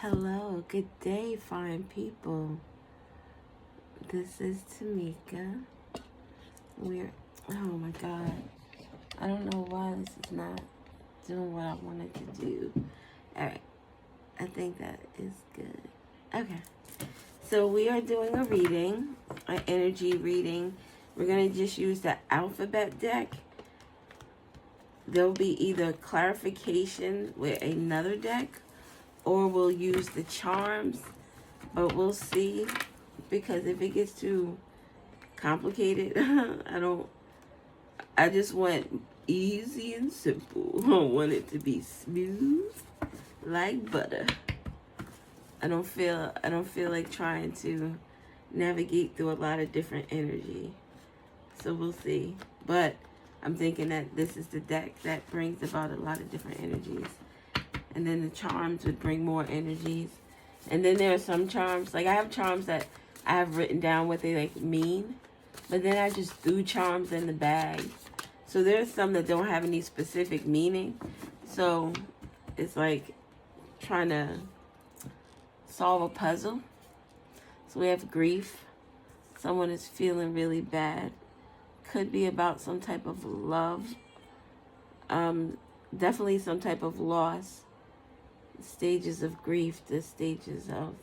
Hello, good day, fine people. This is Tamika. Oh my God. I don't know why this is not doing what I wanted to do. Alright, I think that is good. Okay, so we are doing a reading, an energy reading. We're going to just use the alphabet deck. There'll be either clarification with another deck, or we'll use the charms, but we'll see, because if it gets too complicated, I just want easy and simple. I want it to be smooth like butter. I don't feel like trying to navigate through a lot of different energy. So we'll see. But I'm thinking that this is the deck that brings about a lot of different energies. And then the charms would bring more energies. And then there are some charms, like I have charms that I have written down what they like mean, but then I just threw charms in the bag. So there's some that don't have any specific meaning. So it's like trying to solve a puzzle. So we have grief. Someone is feeling really bad. Could be about some type of love. Definitely some type of loss. Stages of grief, the stages of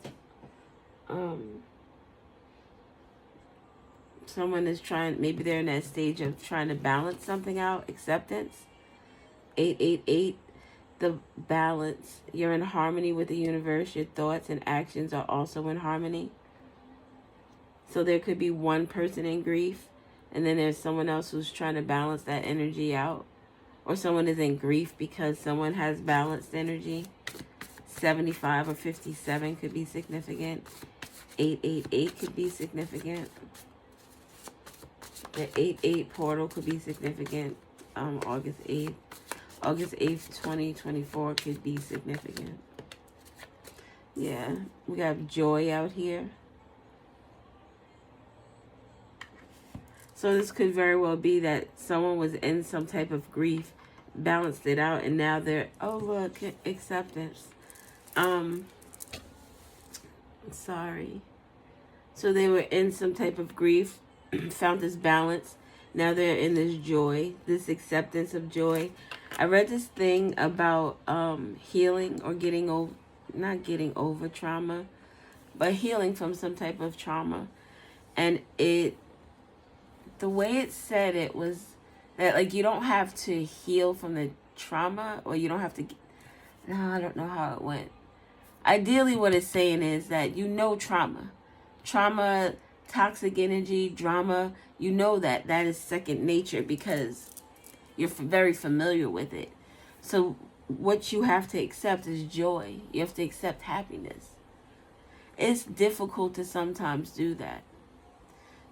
someone is trying, maybe they're in that stage of trying to balance something out. Acceptance. 888, the balance. You're in harmony with the universe. Your thoughts and actions are also in harmony. So there could be one person in grief, and then there's someone else who's trying to balance that energy out. Or someone is in grief because someone has balanced energy. 75 or 57 could be significant. 888 could be significant. The 88 portal could be significant. August 8th. August 8th, 2024 could be significant. Yeah, we got joy out here. So this could very well be that someone was in some type of grief, balanced it out, and now they're, oh look, acceptance. Sorry. So they were in some type of grief, found this balance. Now they're in this joy, this acceptance of joy. I read this thing about healing or not getting over trauma, but healing from some type of trauma. And the way it said it was that, like, you don't have to heal from the trauma, or you don't have to, no, I don't know how it went. Ideally, what it's saying is that trauma, toxic energy, drama, that is second nature because you're very familiar with it. So what you have to accept is joy. You have to accept happiness. It's difficult to sometimes do that.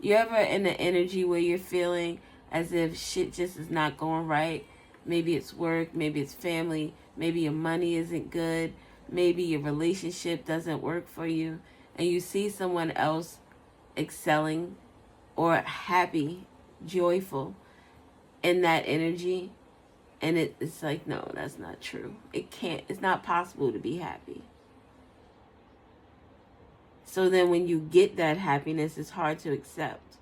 You ever in the energy where you're feeling as if shit just is not going right? Maybe it's work, maybe it's family, maybe your money isn't good, maybe your relationship doesn't work for you, and you see someone else excelling or happy, joyful in that energy, and it's like, no, that's not true. It's not possible to be happy. So then when you get that happiness, it's hard to accept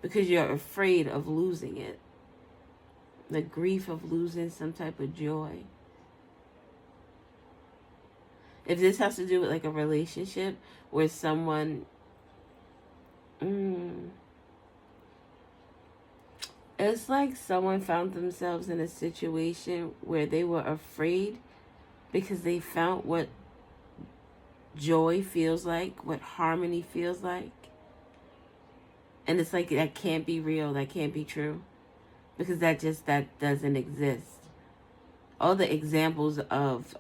because you're afraid of losing it. The grief of losing some type of joy. If this has to do with like a relationship where someone, it's like someone found themselves in a situation where they were afraid because they found what joy feels like, what harmony feels like. And it's like, that can't be real, that can't be true. Because that doesn't exist. All the examples of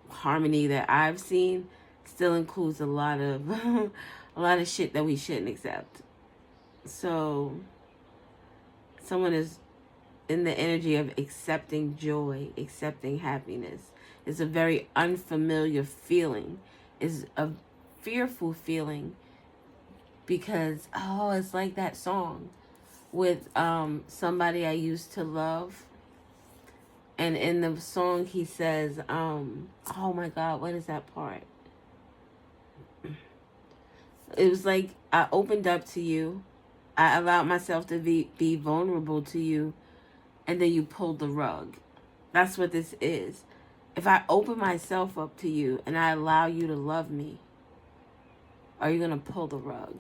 harmony that I've seen still includes a lot of a lot of shit that we shouldn't accept. So someone is in the energy of accepting joy, accepting happiness. It's a very unfamiliar feeling. It's a fearful feeling because, it's like that song with somebody I used to love. And in the song he says, oh my God, what is that part? It was like, I opened up to you. I allowed myself to be vulnerable to you. And then you pulled the rug. That's what this is. If I open myself up to you and I allow you to love me, are you going to pull the rug?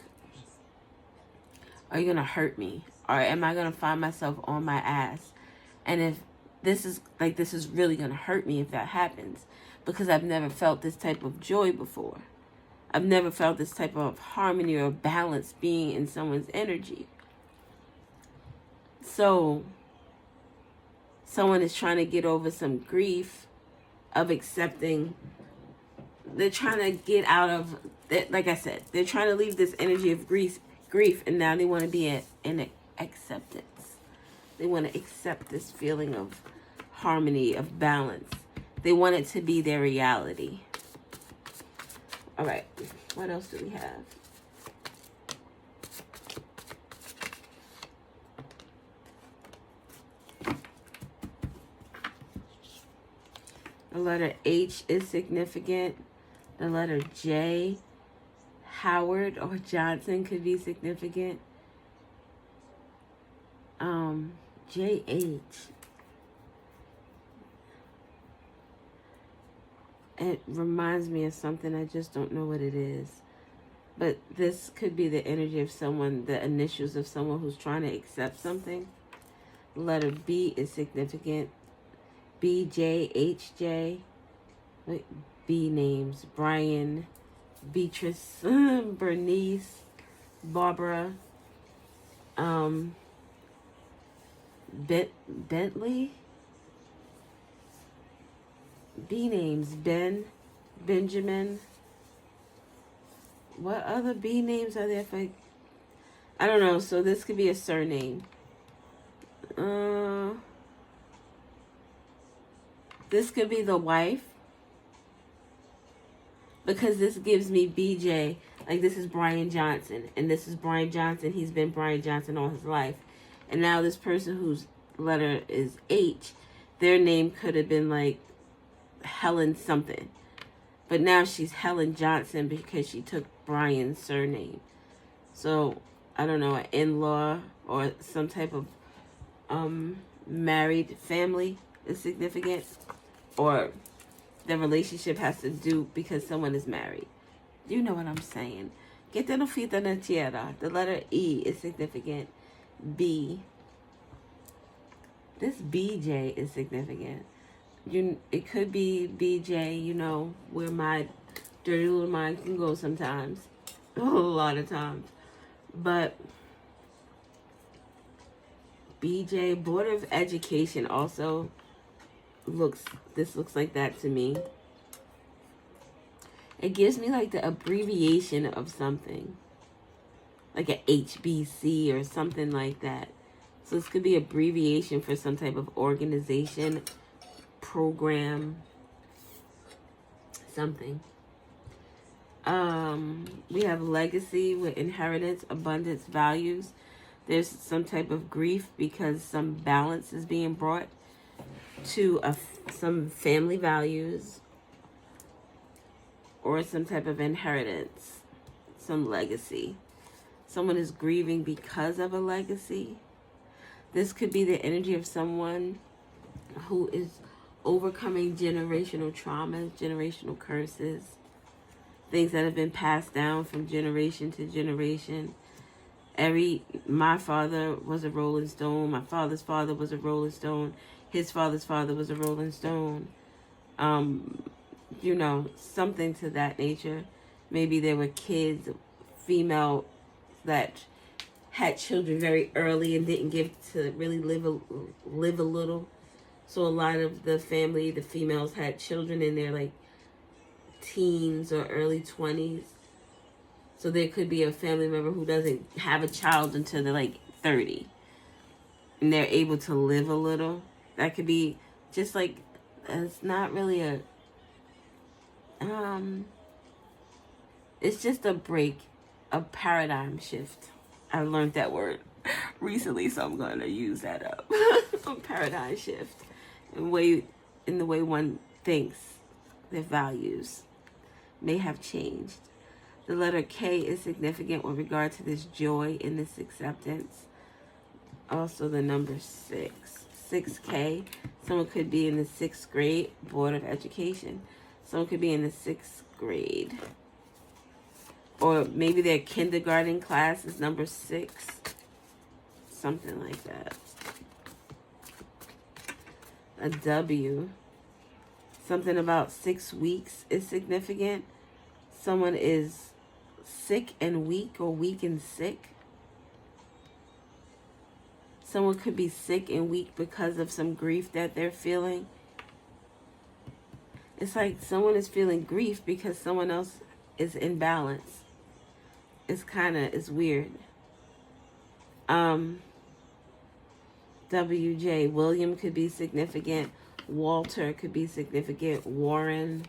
Are you going to hurt me? Or am I going to find myself on my ass? And if this is really going to hurt me if that happens, because I've never felt this type of joy before. I've never felt this type of harmony or balance being in someone's energy. So someone is trying to get over some grief of accepting. They're trying to get out of, like I said, they're trying to leave this energy of grief, and now they want to be in acceptance. They want to accept this feeling of harmony, of balance. They want it to be their reality. All right, what else do we have? The letter H is significant. The letter J, Howard or Johnson, could be significant. JH. It reminds me of something. I just don't know what it is. But this could be the energy of someone, the initials of someone who's trying to accept something. The letter B is significant. BJHJ. Wait, B names. Brian, Beatrice, Bernice, Barbara, Bentley. B names. Ben, Benjamin. What other B names are there for? I don't know. So this could be a surname. This could be the wife. Because this gives me BJ. Like, this is Brian Johnson. And this is Brian Johnson. He's been Brian Johnson all his life. And now this person whose letter is H, their name could have been like Helen something. But now she's Helen Johnson because she took Brian's surname. So, I don't know, an in-law or some type of married family is significant. Or the relationship has to do because someone is married. You know what I'm saying. Que te no fita na tierra. The letter E is significant. B. This BJ is significant. It could be BJ, you know, where my dirty little mind can go sometimes. A lot of times. But BJ, Board of Education also looks like that to me. It gives me like the abbreviation of something. Like a HBC or something like that. So this could be abbreviation for some type of organization, program, something. We have legacy with inheritance, abundance, values. There's some type of grief because some balance is being brought to some family values or some type of inheritance, some legacy. Someone is grieving because of a legacy. This could be the energy of someone who is overcoming generational traumas, generational curses, things that have been passed down from generation to generation. My father was a Rolling Stone. My father's father was a Rolling Stone. His father's father was a Rolling Stone. You know, something to that nature. Maybe there were kids, female, that had children very early and didn't get to really live a little. So a lot of the family, the females, had children in their like teens or early 20s. So there could be a family member who doesn't have a child until they're like 30. And they're able to live a little. That could be just like, it's not really it's just a break, a paradigm shift. I learned that word recently, so I'm going to use that up. A paradigm shift. in the way one thinks. Their values may have changed. The letter K is significant with regard to this joy and this acceptance. Also the number 6. 6K. Someone could be in the 6th grade, Board of Education. Someone could be in the 6th grade. Or maybe their kindergarten class is number 6. Something like that. A W. Something about 6 weeks is significant. Someone is sick and weak, or weak and sick. Someone could be sick and weak because of some grief that they're feeling. It's like someone is feeling grief because someone else is in balance. It's weird. WJ, William could be significant. Walter could be significant. Warren,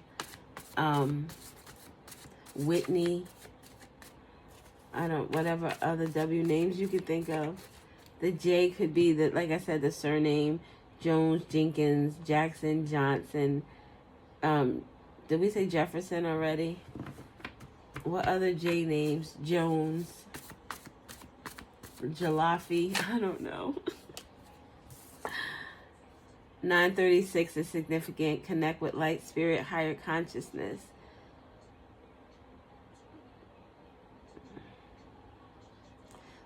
Whitney, whatever other W names you could think of. The J could be like I said, the surname. Jones, Jenkins, Jackson, Johnson. Did we say Jefferson already? What other J names? Jones, Jalafi, I don't know. 936 is significant. Connect with light, spirit, higher consciousness.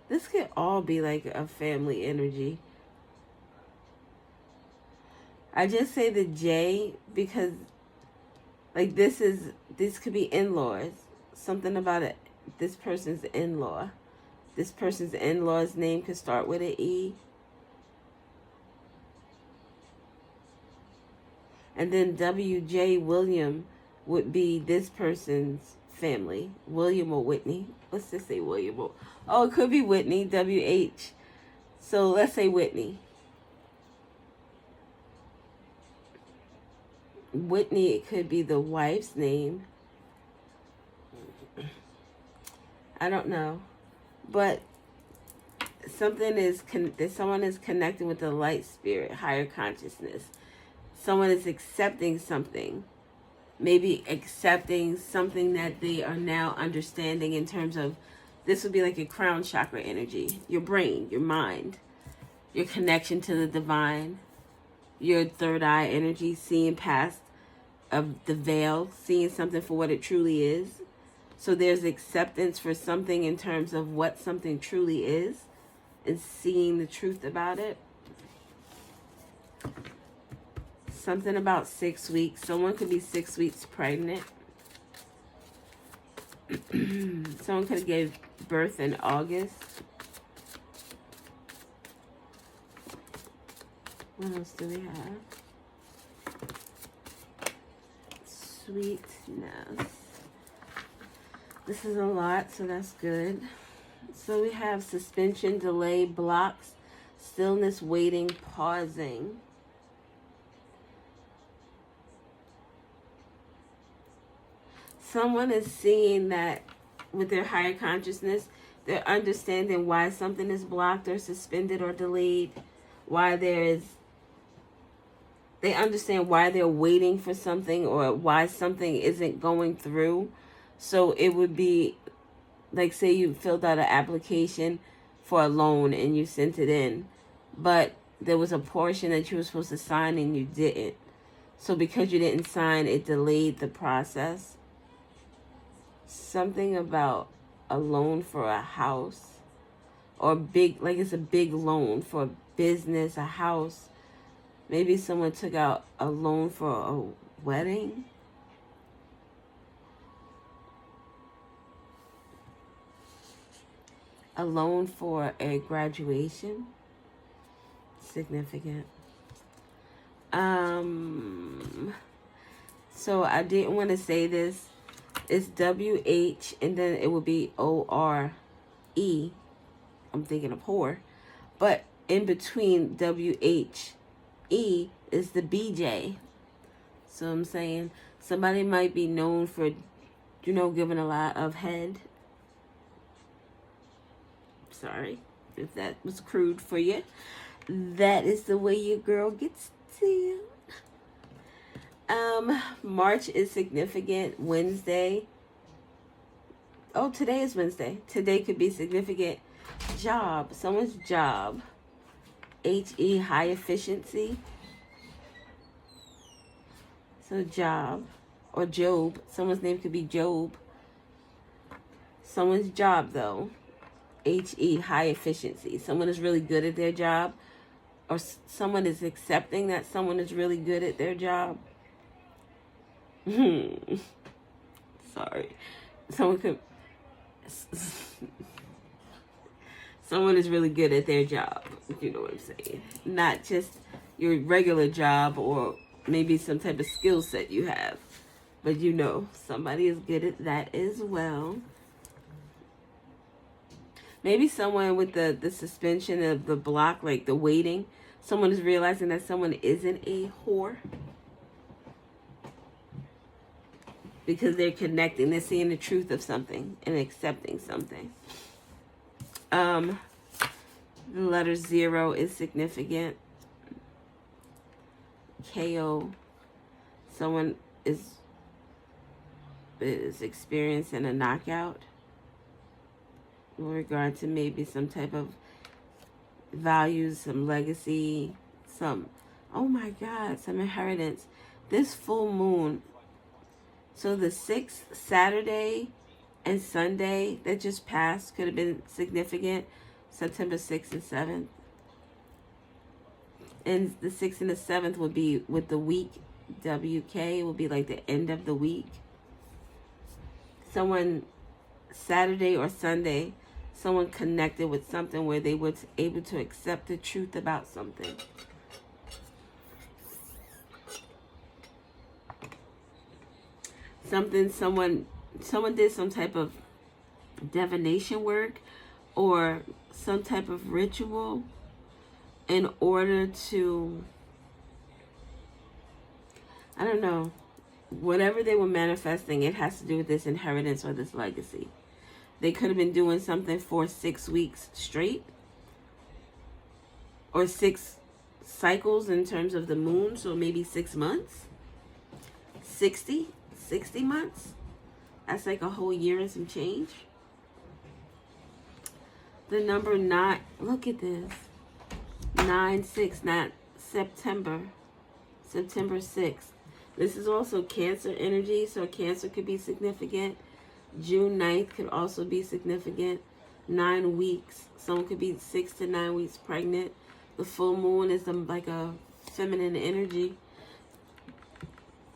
This could all be like a family energy. I just say the J because like this could be in-laws. Something about it. This person's in-law. This person's in-law's name could start with an E. And then WJ William would be this person's family. William or Whitney. Let's just say William. Oh, it could be Whitney. WH. So let's say Whitney. Whitney, it could be the wife's name. I don't know. But someone is connecting with the light spirit, higher consciousness. Someone is accepting something. Maybe accepting something that they are now understanding in terms of, this would be like a crown chakra energy. Your brain, your mind, your connection to the divine, your third eye energy, seeing past of the veil, seeing something for what it truly is. So there's acceptance for something in terms of what something truly is and seeing the truth about it. Something about 6 weeks. Someone could be 6 weeks pregnant. Someone could have gave birth in August. What else do we have? Sweetness. This is a lot, so that's good. So we have suspension, delay, blocks, stillness, waiting, pausing. Someone is seeing that with their higher consciousness, they're understanding why something is blocked or suspended or delayed, they understand why they're waiting for something or why something isn't going through. So it would be like, say you filled out an application for a loan and you sent it in, but there was a portion that you were supposed to sign and you didn't. So because you didn't sign, it delayed the process. Something about a loan for a house or it's a big loan for a business, a house. Maybe someone took out a loan for a wedding. A loan for a graduation. Significant. So I didn't want to say this. It's WH and then it would be ORE. I'm thinking of whore. But in between WH E is the BJ. So I'm saying somebody might be known for, giving a lot of head. Sorry if that was crude for you. That is the way your girl gets to you. March is significant. Wednesday. Oh, today is Wednesday. Today could be significant. Job. Someone's job. HE, high efficiency. So job. Or Job. Someone's name could be Job. Someone's job, though. HE, high efficiency. Someone is really good at their job. Or someone is accepting that someone is really good at their job. Sorry. Someone is really good at their job. You know what I'm saying? Not just your regular job or maybe some type of skill set you have. But you know, somebody is good at that as well. Maybe someone with the suspension of the block, like the waiting. Someone is realizing that someone isn't a whore. Because they're connecting. They're seeing the truth of something and accepting something. The letter 0 is significant. KO. Someone is experiencing a knockout. In regard to maybe some type of values, some legacy, oh my God, some inheritance. This full moon. So the 6th, Saturday and Sunday that just passed could have been significant. September 6th and 7th. And the 6th and the 7th would be with the week. WK will be like the end of the week. Someone, Saturday or Sunday, someone connected with something where they were able to accept the truth about something. Someone did some type of divination work or some type of ritual in order to, I don't know, whatever they were manifesting, it has to do with this inheritance or this legacy. They could have been doing something for 6 weeks straight or 6 cycles in terms of the moon, so maybe 6 months, 60 months. That's like a whole year and some change. The number 9, look at this. 9/6, not September 6th. This is also Cancer energy, so Cancer could be significant. June 9th could also be significant. 9 weeks. Someone could be 6 to 9 weeks pregnant. The full moon is like a feminine energy.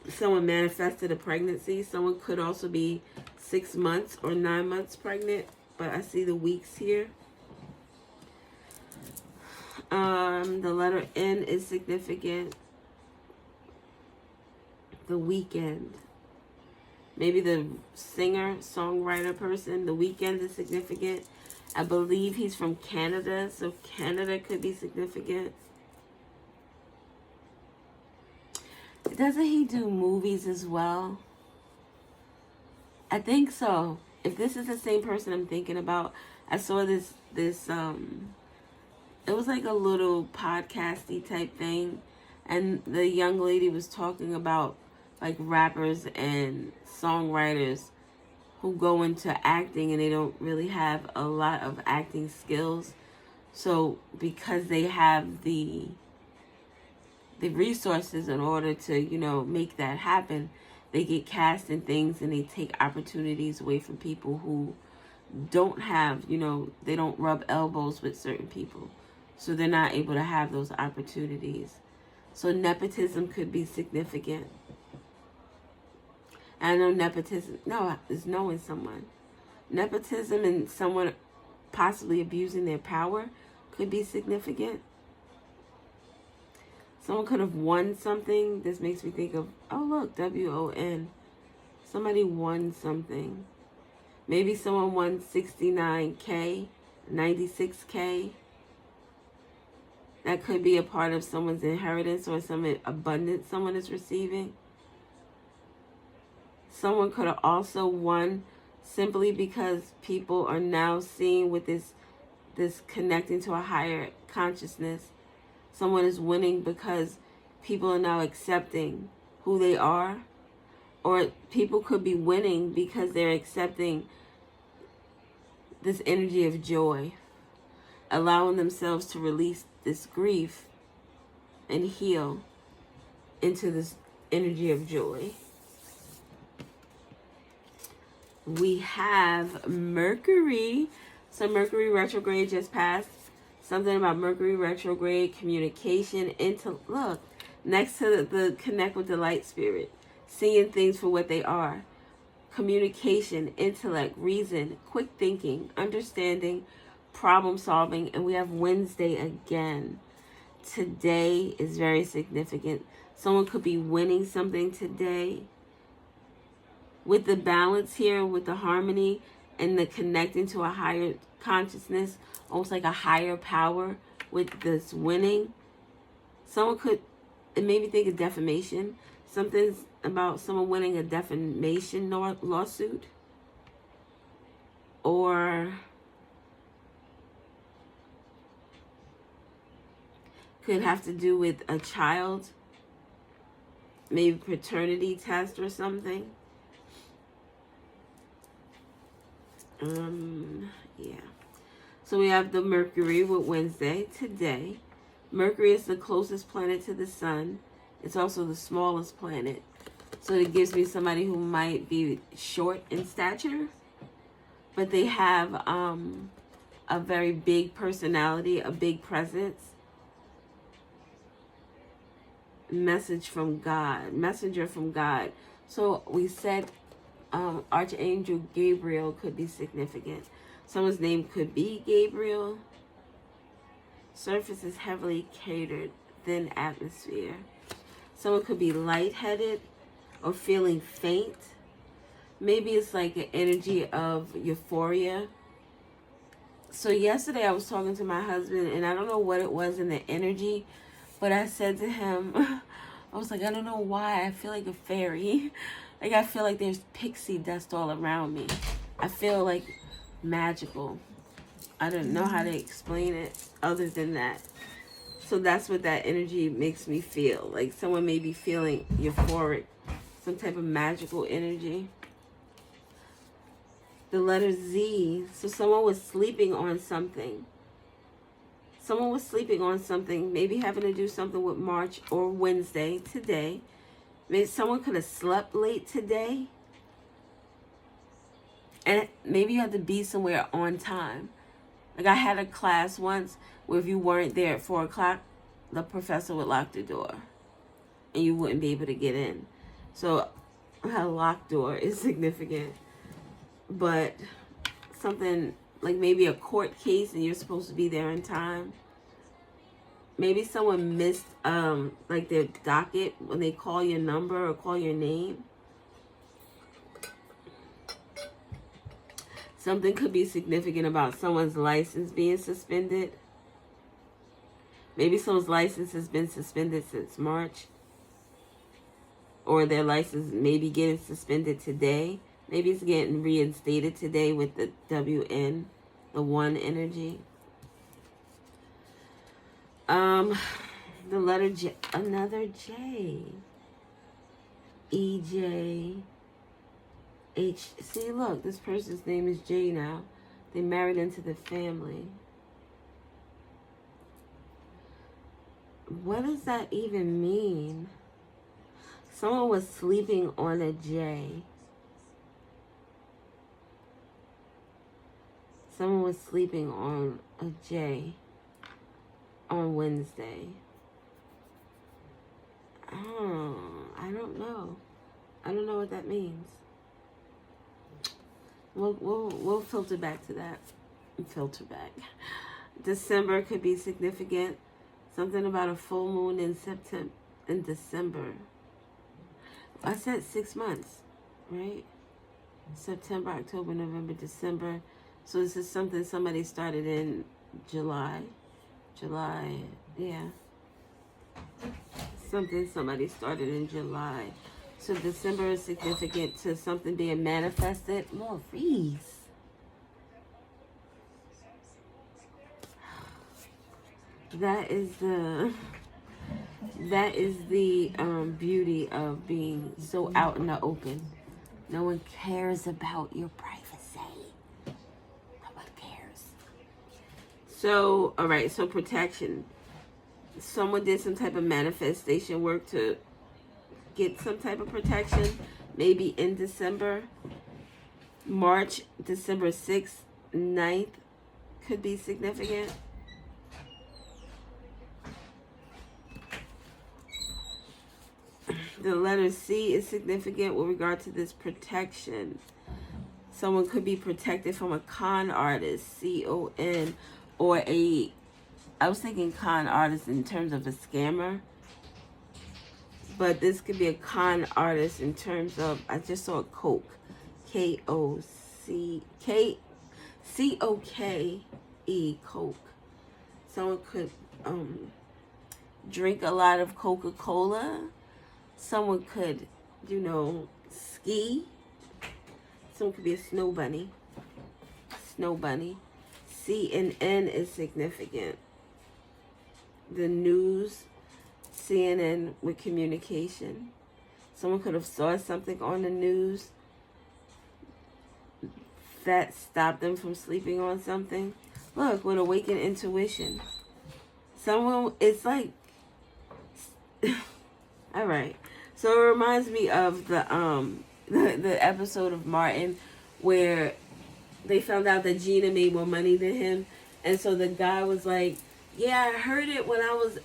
Someone manifested a pregnancy. Someone could also be 6 months or 9 months pregnant, but I see the weeks here. The letter N is significant. The weekend. Maybe the singer, songwriter person. The weekend is significant. I believe he's from Canada, so Canada could be significant. Doesn't he do movies as well? I think so. If this is the same person I'm thinking about, I saw this it was like a little podcasty type thing, and the young lady was talking about like rappers and songwriters who go into acting and they don't really have a lot of acting skills. So because they have the resources in order to, you know, make that happen, they get cast in things and they take opportunities away from people who don't have, you know, they don't rub elbows with certain people. So they're not able to have those opportunities. So nepotism could be significant. I know nepotism, no, is knowing someone. Nepotism and someone possibly abusing their power could be significant. Someone could have won something. This makes me think of, oh look, WON. Somebody won something. Maybe someone won 69K, 96K. That could be a part of someone's inheritance or some abundance someone is receiving. Someone could have also won simply because people are now seeing with this connecting to a higher consciousness. Someone is winning because people are now accepting who they are. Or people could be winning because they're accepting this energy of joy, allowing themselves to release this grief and heal into this energy of joy. We have Mercury. So Mercury retrograde just passed. Something about Mercury retrograde, communication, look, next to the connect with the light spirit, seeing things for what they are. Communication, intellect, reason, quick thinking, understanding, problem solving, and we have Wednesday again. Today is very significant. Someone could be winning something today. With the balance here, with the harmony and the connecting to a higher consciousness, almost like a higher power with this winning. Someone could, it made me think of defamation. Something's about someone winning a defamation lawsuit. Or could have to do with a child, maybe paternity test or something. Yeah. So we have the Mercury with Wednesday today. Mercury is the closest planet to the sun. It's also the smallest planet. So it gives me somebody who might be short in stature, but they have a very big personality, a big presence. Message from God, messenger from God. So we said Archangel Gabriel could be significant. Someone's name could be Gabriel. Surface is heavily catered, thin atmosphere. Someone could be lightheaded or feeling faint. Maybe it's like an energy of euphoria. So yesterday I was talking to my husband, and I don't know what it was in the energy, but I said to him, I was like, I don't know why, I feel like a fairy. Like I feel like there's pixie dust all around me. I feel like magical. I don't know how to explain it other than that. So that's what that energy makes me feel. Like someone may be feeling euphoric, some type of magical energy. The letter Z. So someone was sleeping on something. Someone was sleeping on something, maybe having to do something with March or Wednesday today. Maybe someone could have slept late today. And maybe you have to be somewhere on time. Like I had a class once where if you weren't there at 4 o'clock, the professor would lock the door and you wouldn't be able to get in. So a locked door is significant. But something like maybe a court case and you're supposed to be there in time. Maybe someone missed like their docket when they call your number or call your name. Something could be significant about someone's license being suspended. Maybe someone's license has been suspended since March. Or their license may be getting suspended today. Maybe it's getting reinstated today with the WN, the 1 energy. The letter J, another J. EJ. H. See, look, this person's name is J now. They married into the family. What does that even mean? Someone was sleeping on a J. Someone was sleeping on a J on Wednesday. Oh, I don't know. I don't know what that means. We'll filter back to that. Filter back. December could be significant. Something about a full moon in December. I said 6 months, right? September, October, November, December. So this is something somebody started in July. Yeah. Something somebody started in July. So December is significant to something being manifested. More wreaths. That is the That is the beauty of being so out in the open. No one cares about your privacy. No one cares. So, all right, so protection. Someone did some type of manifestation work to get some type of protection, maybe in December. March, December 6th, 9th could be significant. The letter C is significant with regard to this protection. Someone could be protected from a con artist, C-O-N, or I was thinking con artist in terms of a scammer. But this could be a con artist in terms of, I just saw a Coke, K-O-C-K-C-O-K-E, Coke. Someone could drink a lot of Coca-Cola. Someone could, ski. Someone could be a snow bunny. Snow bunny. C and N is significant. The news, CNN with communication. Someone could have saw something on the news that stopped them from sleeping on something. Look, with awakened intuition. Someone, it's like, all right. So it reminds me of the episode of Martin where they found out that Gina made more money than him, and so the guy was like, "Yeah, I heard it when I was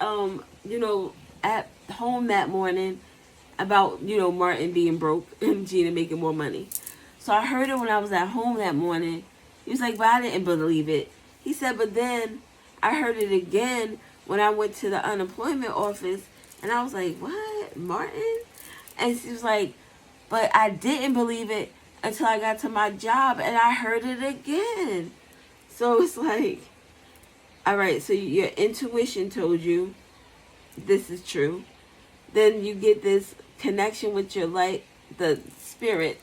at home that morning about Martin being broke and Gina making more money. So I heard it when I was at home that morning." He was like, "But I didn't believe it." He said, "But then I heard it again when I went to the unemployment office, and I was like, what, Martin?" And she was like, "But I didn't believe it until I got to my job and I heard it again." So it's like, all right, so your intuition told you this is true. Then you get this connection with your light, the spirit.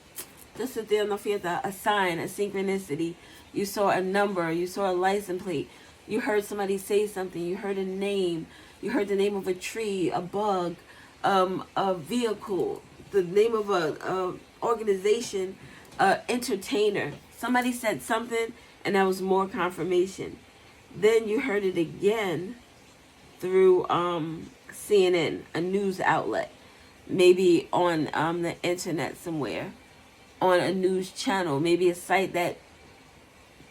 Just sit there and feel a sign, a synchronicity. You saw a number, you saw a license plate. You heard somebody say something. You heard a name. You heard the name of a tree, a bug, a vehicle, the name of a organization, entertainer. Somebody said something, and that was more confirmation. Then you heard it again through CNN, a news outlet, maybe on the internet somewhere, on a news channel, maybe a site that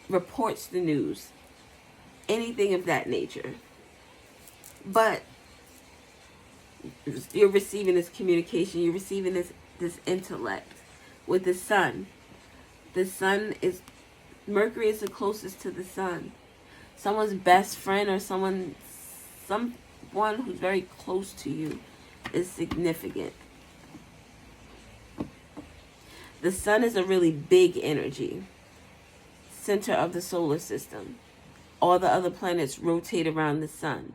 reports the news, anything of that nature. But you're receiving this communication, you're receiving this intellect with the sun. The sun is, Mercury is the closest to the sun. Someone's best friend or someone who's very close to you is significant. The sun is a really big energy, center of the solar system. All the other planets rotate around the sun.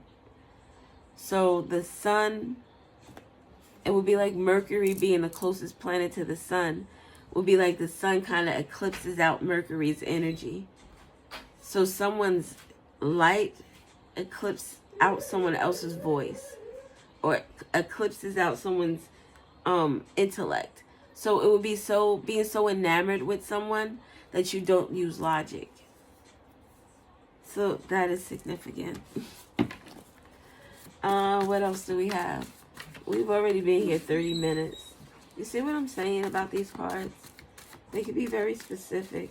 So the sun, it would be like Mercury being the closest planet to the sun. It would be like the sun kind of eclipses out Mercury's energy. So someone's light eclipses out someone else's voice, or eclipses out someone's intellect. So it would be being so enamored with someone that you don't use logic. So that is significant. What else do we have? We've already been here 30 minutes. You see what I'm saying about these cards? They could be very specific.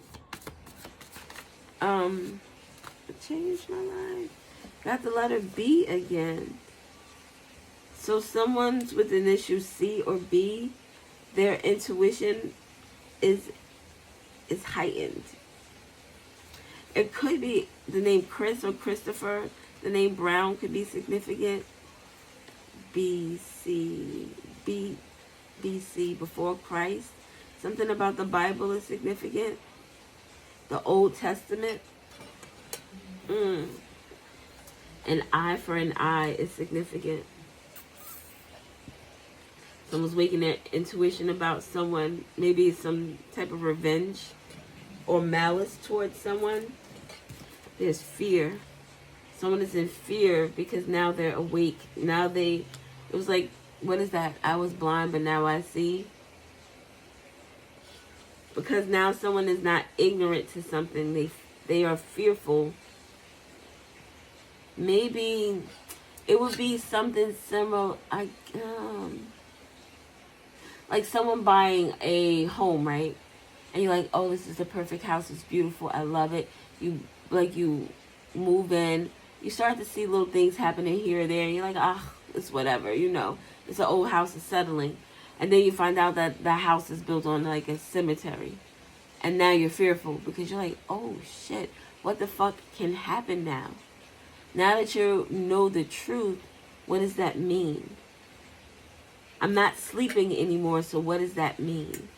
Changed my life. Got the letter B again. So someone's with initial C or B, their intuition is heightened. It could be the name Chris or Christopher. The name Brown could be significant. BC, before Christ. Something about the Bible is significant. The Old Testament. An eye for an eye is significant. Someone's waking their intuition about someone, maybe some type of revenge or malice towards someone. There's fear. Someone is in fear because now they're awake. Now they It was like, what is that? I was blind, but now I see. Because now someone is not ignorant to something. They are fearful. Maybe it would be something similar. Like someone buying a home, right? And you're like, oh, this is the perfect house. It's beautiful. I love it. You move in. You start to see little things happening here or there. And you're like, ah, it's whatever. You know, it's an old house. It's settling. And then you find out that the house is built on like a cemetery. And now you're fearful because you're like, oh, shit. What the fuck can happen now? Now that you know the truth, what does that mean? I'm not sleeping anymore, so what does that mean?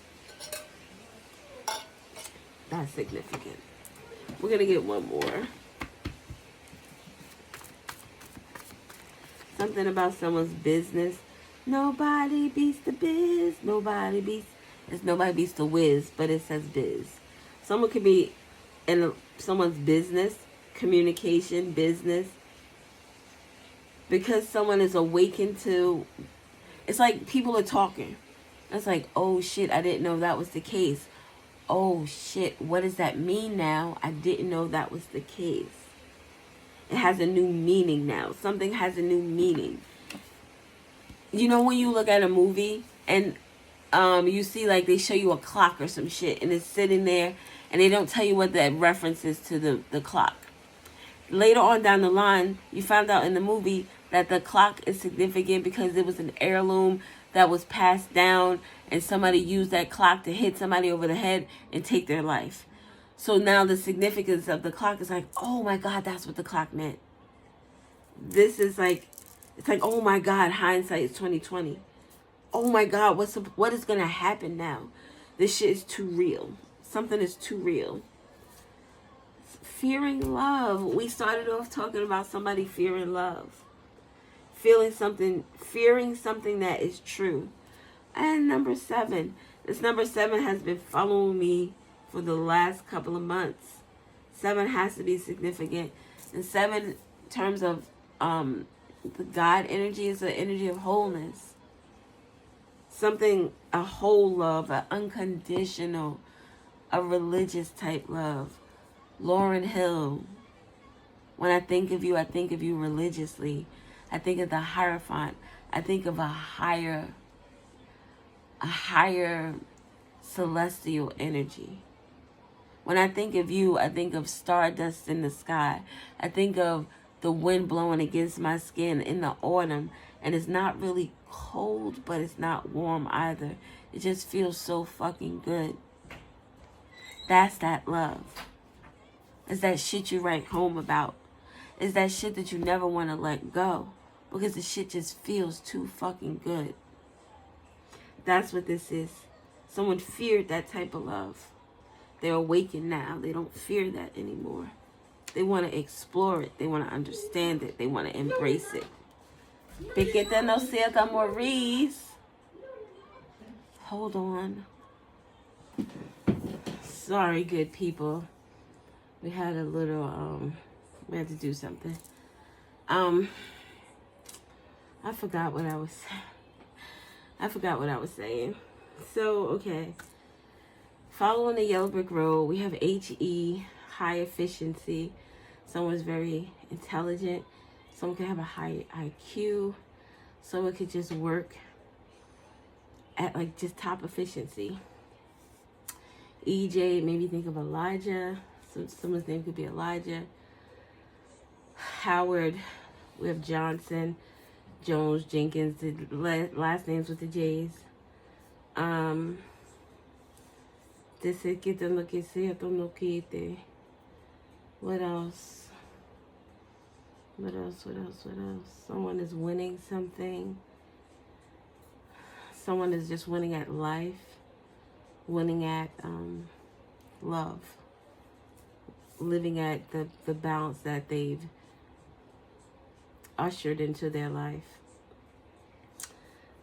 That's significant. We're going to get one more. Something about someone's business. Nobody beats the biz. Nobody beats the whiz, but it says biz. Someone could be in someone's business, communication, business. Because someone is awakened to... It's like people are talking. It's like, oh shit, I didn't know that was the case. Oh shit, what does that mean now? I didn't know that was the case. It has a new meaning now. Something has a new meaning. You know when you look at a movie and you see like they show you a clock or some shit and it's sitting there and they don't tell you what that reference is to the clock. Later on down the line, you found out in the movie that the clock is significant because it was an heirloom that was passed down and somebody used that clock to hit somebody over the head and take their life. So now the significance of the clock is like, oh my God, that's what the clock meant. This is like, it's like, oh my God, hindsight is 2020. Oh my God, what is going to happen now? This shit is too real. Something is too real. Fearing love. We started off talking about somebody fearing love. Fearing something that is true. And number 7. This number 7 has been following me for the last couple of months. 7 has to be significant. And 7 in terms of the God energy is the energy of wholeness. Something, a whole love, an unconditional, a religious type love. Lauryn Hill. When I think of you religiously. I think of the Hierophant. I think of a higher celestial energy. When I think of you, I think of stardust in the sky. I think of the wind blowing against my skin in the autumn. And it's not really cold, but it's not warm either. It just feels so fucking good. That's that love. It's that shit you write home about. It's that shit that you never want to let go. Because the shit just feels too fucking good. That's what this is. Someone feared that type of love. They're awakened now. They don't fear that anymore. They want to explore it. They want to understand it. They want to embrace it. Pequeta no seca Maurice. Hold on. Sorry, good people. We had a little, we had to do something. I forgot what I was saying. So, okay. Following the yellow brick road, we have HE, high efficiency. Someone's very intelligent. Someone could have a high IQ. Someone could just work at like just top efficiency. EJ, maybe think of Elijah. So someone's name could be Elijah. Howard, we have Johnson, Jones, Jenkins, the last names with the J's. What else? What else? Someone is winning something. Someone is just winning at life. Winning at love. Living at the balance that they've ushered into their life.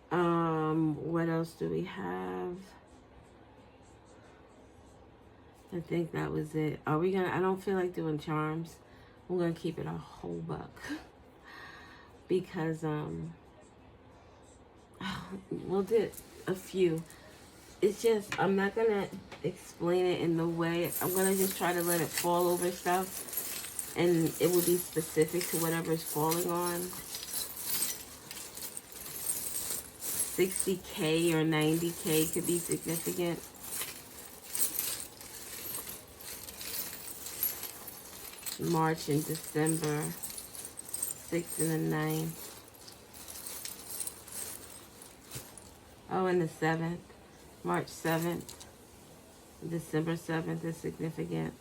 What else do we have? I think that was it. Are we gonna? I don't feel like doing charms. I'm gonna keep it a whole buck because We'll do a few. It's just, I'm not going to explain it in the way. I'm going to just try to let it fall over stuff. And it will be specific to whatever is falling on. 60K or 90K could be significant. March and December, 6th and the 9th. Oh, and the 7th. March 7th. December 7th is significant.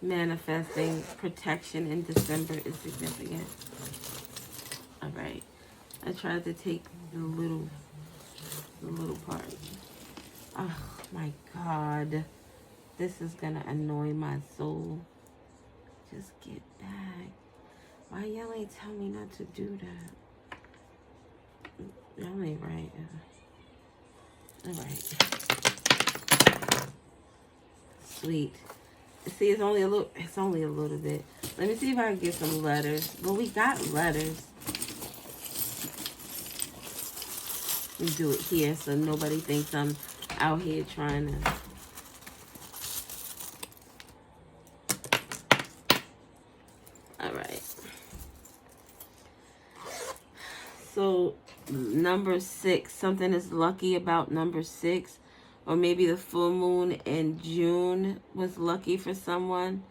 Manifesting protection in December is significant. Alright. I tried to take the little part. Oh my God. This is gonna annoy my soul. Just get back. Why y'all ain't tell me not to do that? Y'all ain't right. Alright. Sweet. See, it's only a little bit. Let me see if I can get some letters. Well, we got letters. Let me do it here so nobody thinks I'm out here trying to. Alright. So, number 6. Something is lucky about number 6. Or maybe the full moon in June was lucky for someone.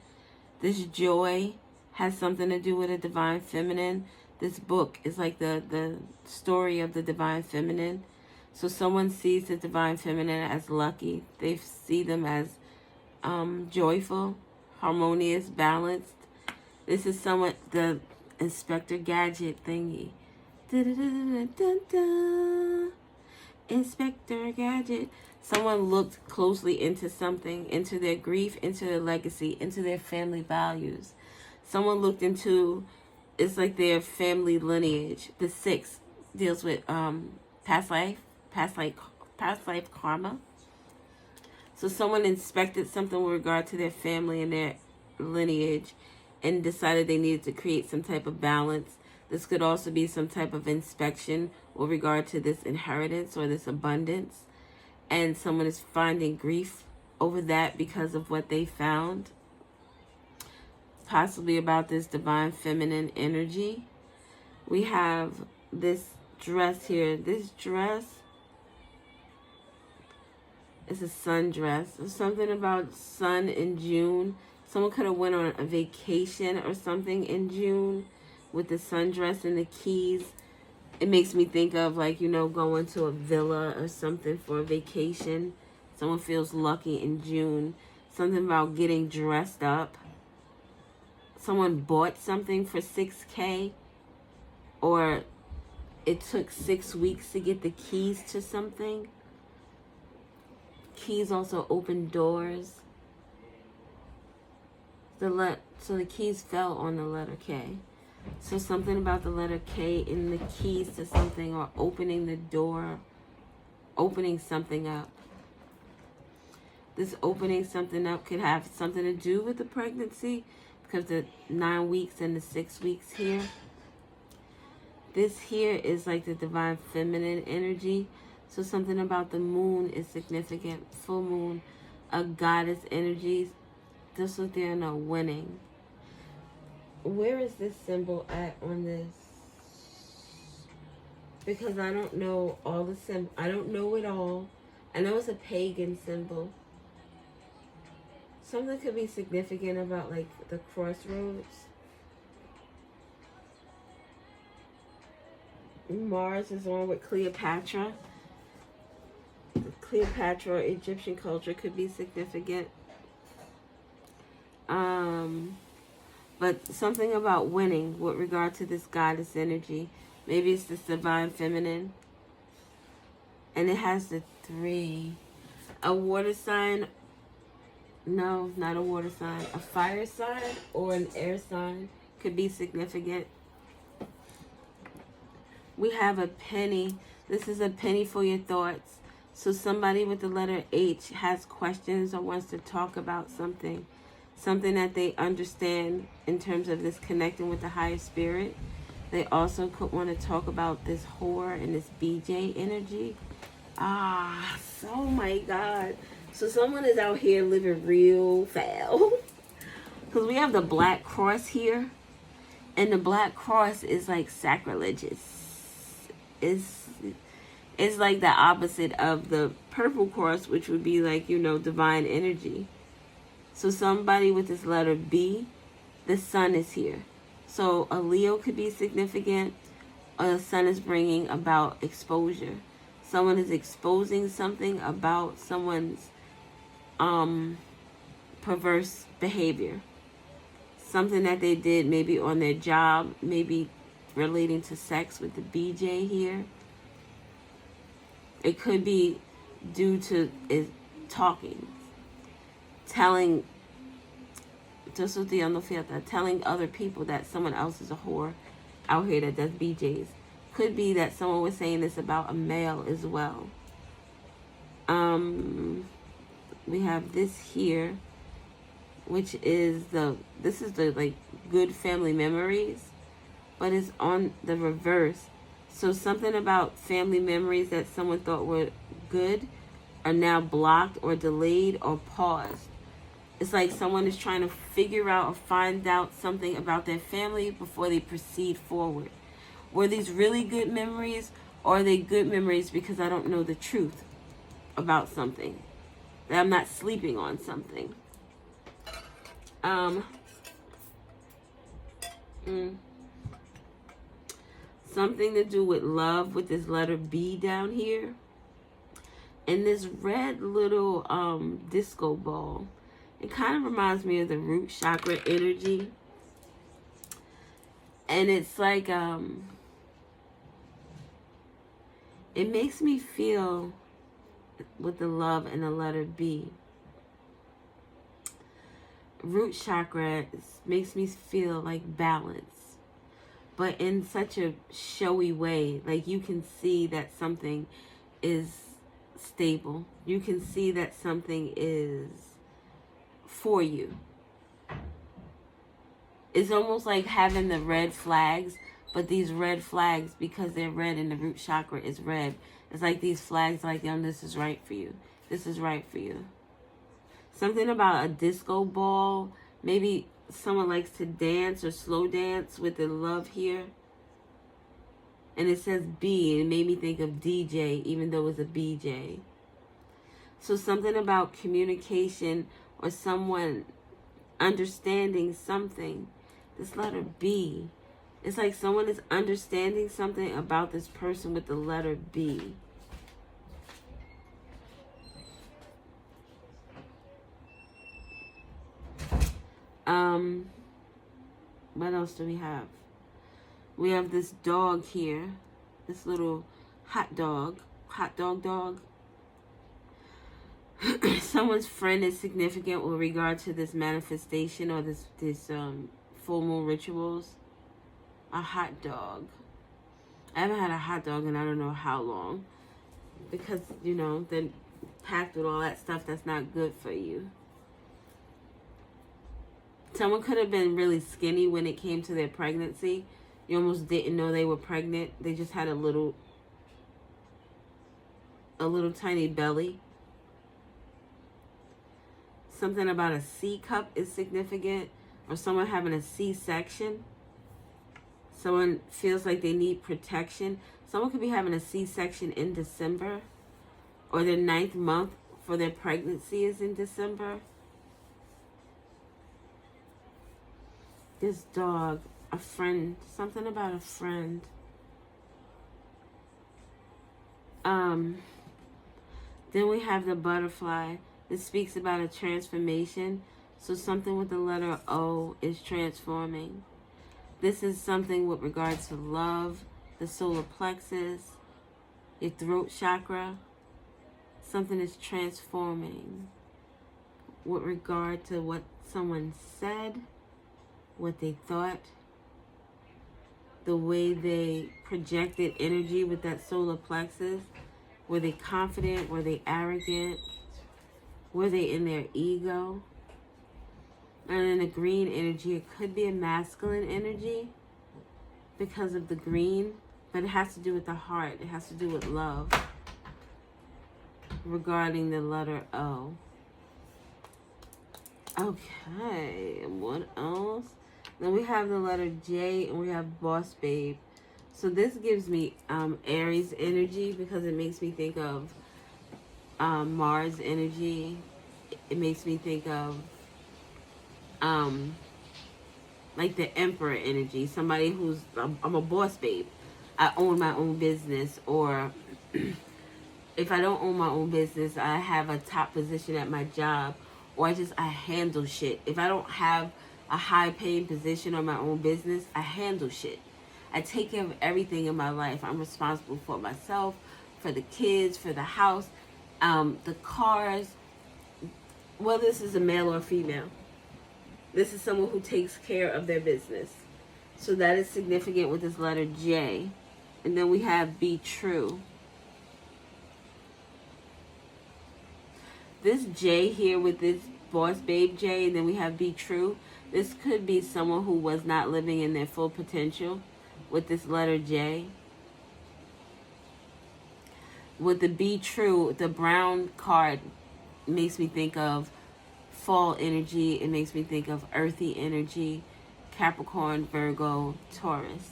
This joy has something to do with a divine feminine. This book is like the story of the divine feminine. So someone sees the divine feminine as lucky. They see them as joyful, harmonious, balanced. This is someone, the Inspector Gadget thingy. Inspector Gadget. Someone looked closely into something, into their grief, into their legacy, into their family values. Someone looked into, it's like their family lineage. The 6 deals with past life karma. So someone inspected something with regard to their family and their lineage and decided they needed to create some type of balance. This could also be some type of inspection with regard to this inheritance or this abundance. And someone is finding grief over that because of what they found. Possibly about this divine feminine energy. We have this dress here. This dress is a sundress. There's something about sun in June. Someone could have went on a vacation or something in June with the sundress and the keys. It makes me think of, like, you know, going to a villa or something for a vacation. Someone feels lucky in June. Something about getting dressed up. Someone bought something for 6K. Or it took 6 weeks to get the keys to something. Keys also open doors. So the keys fell on the letter K. So something about the letter K in the keys to something, or opening the door, opening something up. This opening something up could have something to do with the pregnancy, because the 9 weeks and the 6 weeks here. This here is like the divine feminine energy. So something about the moon is significant. Full moon, a goddess energy. This was there, no winning. Where is this symbol at on this? Because I don't know all the symbol. I don't know it all. I know it's a pagan symbol. Something could be significant about, like, the crossroads. Mars is on with Cleopatra. Cleopatra, Egyptian culture could be significant. But something about winning with regard to this goddess energy. Maybe it's this divine feminine. And it has the 3. A water sign. No, not a water sign. A fire sign or an air sign could be significant. We have a penny. This is a penny for your thoughts. So somebody with the letter H has questions or wants to talk about something. Something that they understand in terms of this connecting with the higher spirit. They also could want to talk about this whore and this BJ energy. Oh my God. So someone is out here living real foul. Because we have the black cross here. And the black cross is like sacrilegious. It's like the opposite of the purple cross, which would be like, you know, divine energy. So somebody with this letter B, the sun is here. So a Leo could be significant. Or the sun is bringing about exposure. Someone is exposing something about someone's perverse behavior. Something that they did maybe on their job, maybe relating to sex with the BJ here. It could be due to talking, telling other people that someone else is a whore out here that does BJs. Could be that someone was saying this about a male as well. We have this here, which is the like good family memories, but it's on the reverse. So something about family memories that someone thought were good are now blocked or delayed or paused. It's like someone is trying to figure out or find out something about their family before they proceed forward. Were these really good memories, or are they good memories because I don't know the truth about something? That I'm not sleeping on something. Something to do with love with this letter B down here. And this red little disco ball. It kind of reminds me of the root chakra energy. And it's like, it makes me feel with the love and the letter B. Root chakra makes me feel like balance, but in such a showy way. Like you can see that something is stable. You can see that something is for you. It's almost like having the red flags, but these red flags, because they're red and the root chakra is red, it's like these flags like, yo, this is right for you. This is right for you. Something about a disco ball. Maybe someone likes to dance or slow dance with the love here. And it says B, and it made me think of DJ, even though it's a BJ. So something about communication or someone understanding something. This letter B. It's like someone is understanding something about this person with the letter B. What else do we have? We have this dog here. This little hot dog. Someone's friend is significant with regard to this manifestation or this full moon rituals. A hot dog. I haven't had a hot dog in I don't know how long. Because, you know, they're packed with all that stuff that's not good for you. Someone could have been really skinny when it came to their pregnancy. You almost didn't know they were pregnant. They just had a little tiny belly. Something about a C cup is significant. Or someone having a C-section. Someone feels like they need protection. Someone could be having a C-section in December. Or their 9th month for their pregnancy is in December. This dog, a friend, something about a friend. Then we have the butterfly. This speaks about a transformation. So something with the letter O is transforming. This is something with regards to love, the solar plexus, your throat chakra. Something is transforming with regard to what someone said, what they thought, the way they projected energy with that solar plexus. Were they confident? Were they arrogant? Were they in their ego? And in the green energy, it could be a masculine energy. because of the green, but it has to do with the heart. It has to do with love regarding the letter O. Okay, what else? Then we have the letter J, and we have Boss Babe. So this gives me Aries energy, because it makes me think of Mars energy. It makes me think of like the Emperor energy. Somebody who's, I'm a boss babe. I own my own business, or if I don't own my own business, I have a top position at my job, or I handle shit. If I don't have a high paying position on my own business, I handle shit. I take care of everything in my life. I'm responsible for myself, for the kids, for the house, the cars. Whether this is a male or female, this is someone who takes care of their business. So that is significant with this letter J. And then we have be true. This J here with this boss babe J, and then we have be true. This could be someone who was not living in their full potential with this letter J. With the be true, the brown card makes me think of fall energy. It makes me think of earthy energy, Capricorn, Virgo, Taurus.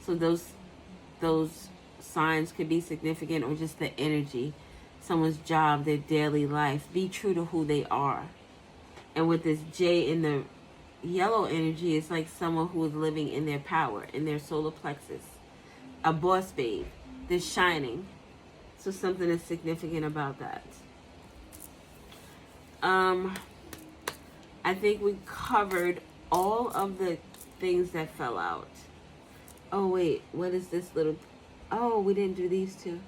So those signs could be significant, or just the energy, someone's job, their daily life. Be true to who they are. And with this J in the yellow energy, it's like someone who is living in their power, in their solar plexus. A boss babe. They're shining. So something is significant about that. I think we covered all of the things that fell out. Oh wait, what is this little... Oh, we didn't do these two.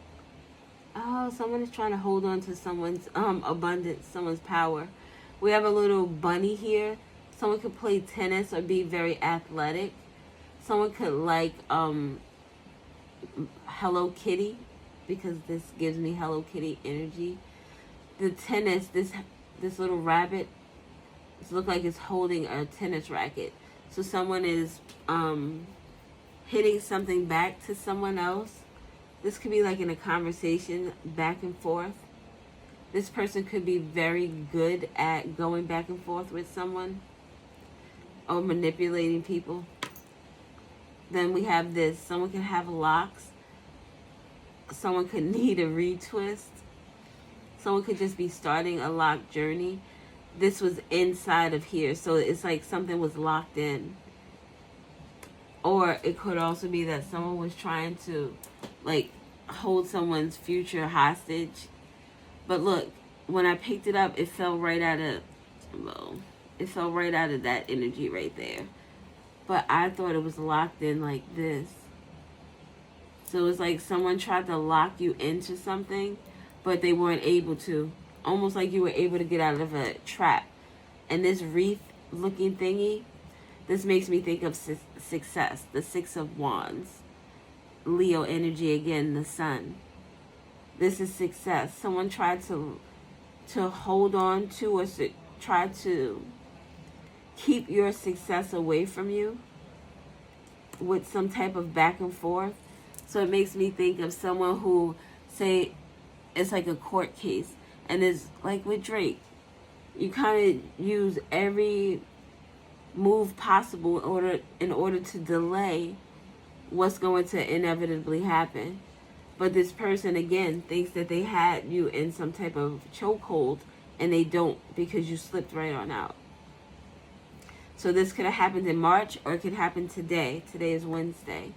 Oh, someone is trying to hold on to someone's abundance, someone's power. We have a little bunny here. Someone could play tennis or be very athletic. Someone could like Hello Kitty, because this gives me Hello Kitty energy. The tennis, this little rabbit, it looks like it's holding a tennis racket. So someone is hitting something back to someone else. This could be like in a conversation back and forth. This person could be very good at going back and forth with someone or manipulating people. Then we have this. Someone could have locks. Someone could need a retwist. Someone could just be starting a locked journey. This was inside of here, so it's like something was locked in. Or it could also be that someone was trying to like hold someone's future hostage. But look, when I picked it up, it fell right out of, well, it fell right out of that energy right there. But I thought it was locked in like this. So it's like someone tried to lock you into something, but they weren't able to. Almost like you were able to get out of a trap. And this wreath looking thingy, this makes me think of success. The Six of Wands. Leo energy again, the sun. This is success. Someone tried to hold on to, or try to keep your success away from you with some type of back and forth. So it makes me think of someone who, say, it's like a court case. And it's like with Drake. You kind of use every move possible in order to delay what's going to inevitably happen. But this person, again, thinks that they had you in some type of chokehold, and they don't, because you slipped right on out. So this could have happened in March, or it could happen today. Today is Wednesday.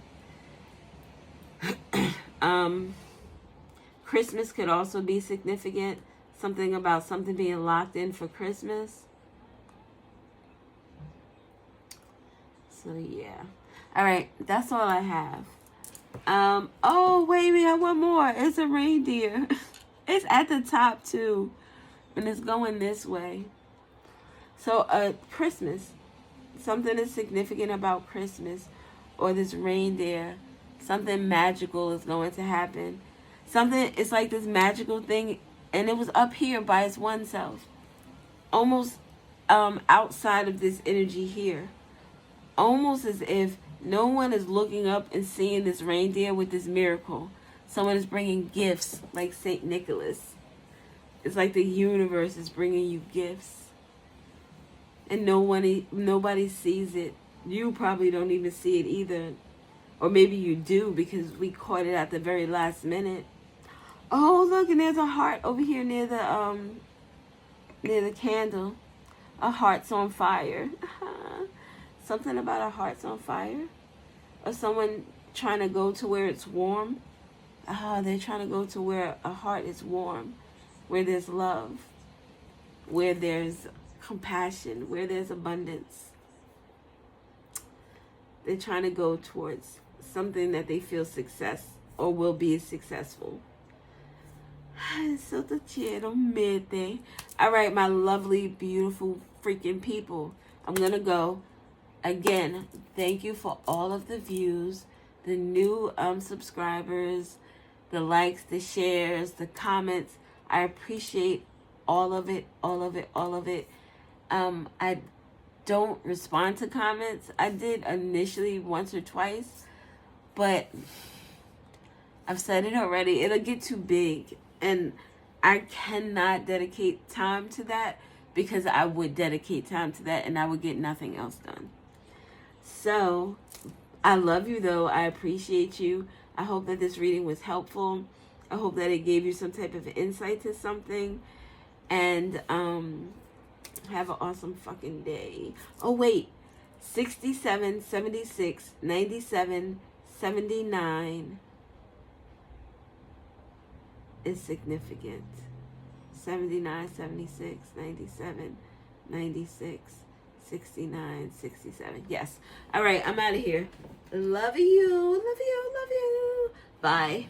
Christmas could also be significant. Something about something being locked in for Christmas. So yeah. All right, that's all I have. Oh wait, we have one more. It's a reindeer. It's at the top too, and it's going this way. So Christmas. Something is significant about Christmas, or this reindeer. Something magical is going to happen. Something, it's like this magical thing, and it was up here by its one self. Almost outside of this energy here. Almost as if No one is looking up and seeing this reindeer with this miracle. Someone is bringing gifts like St. Nicholas. It's like the universe is bringing you gifts. And nobody sees it. You probably don't even see it either. Or maybe you do because we caught it at the very last minute. Oh, look, and there's a heart over here near the candle. A heart's on fire. Something about a heart's on fire. Or someone trying to go to where it's warm. They're trying to go to where a heart is warm. Where there's love. Where there's compassion. Where there's abundance. They're trying to go towards something that they feel success or will be successful. So te quiero, mete. All right, my lovely, beautiful, freaking people. I'm going to go. Again, thank you for all of the views, the new subscribers, the likes, the shares, the comments. I appreciate all of it, all of it, all of it. I don't respond to comments. I did initially once or twice, but I've said it already. It'll get too big, and I cannot dedicate time to that because I would dedicate time to that and I would get nothing else done. So I love you though. I appreciate you. I hope that this reading was helpful. I hope that it gave you some type of insight to something. And have an awesome fucking day. Oh wait, 67, 76, 97, 79 is significant. 79, 76, 97, 96, 69, 67. Yes. All right, I'm out of here. Love you. Love you. Love you. Bye.